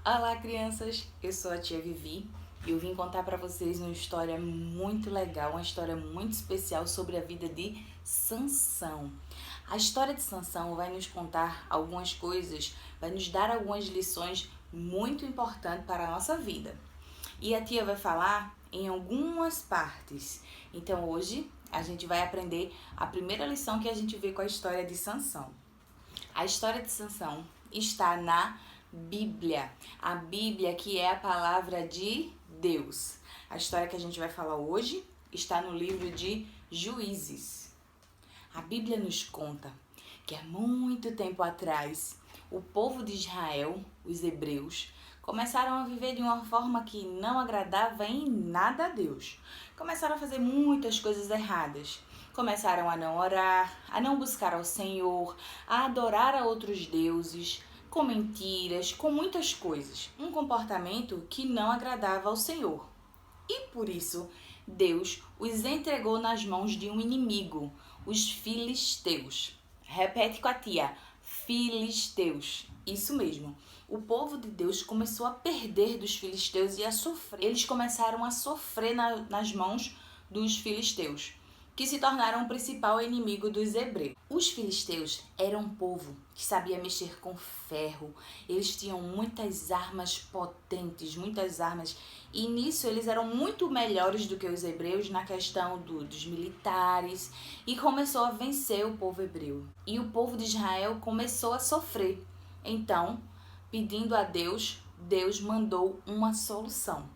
Olá, crianças! Eu sou a tia Vivi e eu vim contar para vocês uma história muito legal, uma história muito especial sobre a vida de Sansão. A história de Sansão vai nos contar algumas coisas, vai nos dar algumas lições muito importantes para a nossa vida. E a tia vai falar em algumas partes. Então hoje a gente vai aprender a primeira lição que a gente vê com a história de Sansão. A história de Sansão está na Bíblia. A Bíblia, que é a palavra de Deus. A história que a gente vai falar hoje está no livro de Juízes. A Bíblia nos conta que há muito tempo atrás, o povo de Israel, os hebreus, começaram a viver de uma forma que não agradava em nada a Deus. Começaram a fazer muitas coisas erradas. Começaram a não orar, a não buscar ao Senhor, a adorar a outros deuses, com mentiras, com muitas coisas. Um comportamento que não agradava ao Senhor. E por isso, Deus os entregou nas mãos de um inimigo, os filisteus. Repete com a tia, filisteus. Isso mesmo. O povo de Deus começou a perder dos filisteus e a sofrer. Eles começaram a sofrer nas mãos dos filisteus, que se tornaram o principal inimigo dos hebreus. Os filisteus eram um povo que sabia mexer com ferro. Eles tinham muitas armas potentes, muitas armas. E nisso eles eram muito melhores do que os hebreus na questão dos militares. E começou a vencer o povo hebreu. E o povo de Israel começou a sofrer. Então, pedindo a Deus, Deus mandou uma solução.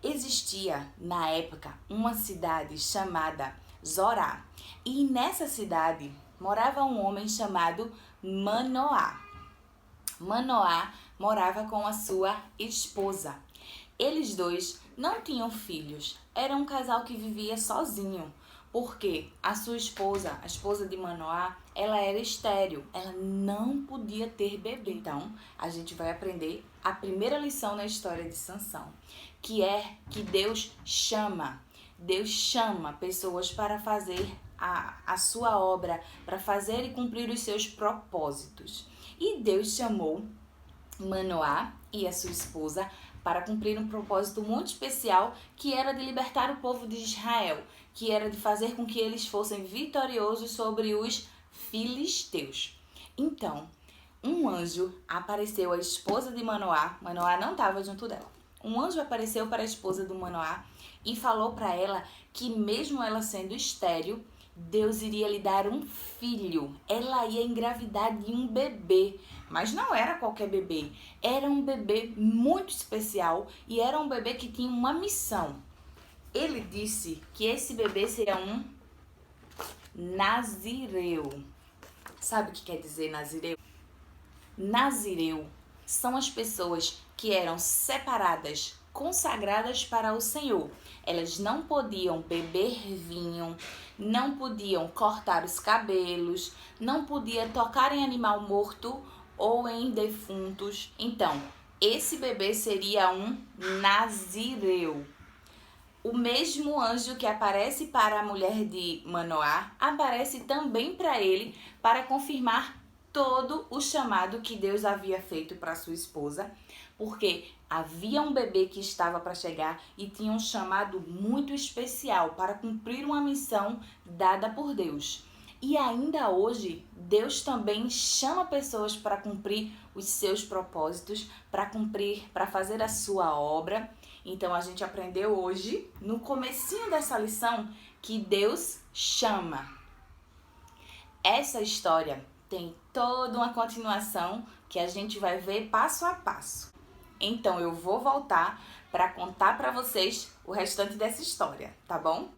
Existia, na época, uma cidade chamada Zorá. E nessa cidade morava um homem chamado Manoá. Manoá morava com a sua esposa. Eles dois não tinham filhos. Era um casal que vivia sozinho. Porque a sua esposa, a esposa de Manoá, ela era estéril. Ela não podia ter bebê. Então, a gente vai aprender a primeira lição na história de Sansão, que é que Deus chama pessoas para fazer a sua obra, para fazer e cumprir os seus propósitos. E Deus chamou Manoá e a sua esposa para cumprir um propósito muito especial, que era de libertar o povo de Israel, que era de fazer com que eles fossem vitoriosos sobre os filisteus. Então, um anjo apareceu à esposa de Manoá. Manoá não estava junto dela. Um anjo apareceu para a esposa do Manoá e falou para ela que mesmo ela sendo estéril, Deus iria lhe dar um filho. Ela ia engravidar de um bebê, mas não era qualquer bebê. Era um bebê muito especial e era um bebê que tinha uma missão. Ele disse que esse bebê seria um nazireu. Sabe o que quer dizer nazireu? Nazireu são as pessoas que eram separadas, consagradas para o Senhor. Elas não podiam beber vinho, não podiam cortar os cabelos, não podiam tocar em animal morto ou em defuntos. Então, esse bebê seria um nazireu. O mesmo anjo que aparece para a mulher de Manoá, aparece também para ele, para confirmar todo o chamado que Deus havia feito para sua esposa, porque havia um bebê que estava para chegar e tinha um chamado muito especial para cumprir uma missão dada por Deus. E ainda hoje, Deus também chama pessoas para cumprir os seus propósitos, para fazer a sua obra. Então a gente aprendeu hoje, no comecinho dessa lição, que Deus chama. Essa história tem toda uma continuação que a gente vai ver passo a passo. Então eu vou voltar para contar para vocês o restante dessa história, tá bom?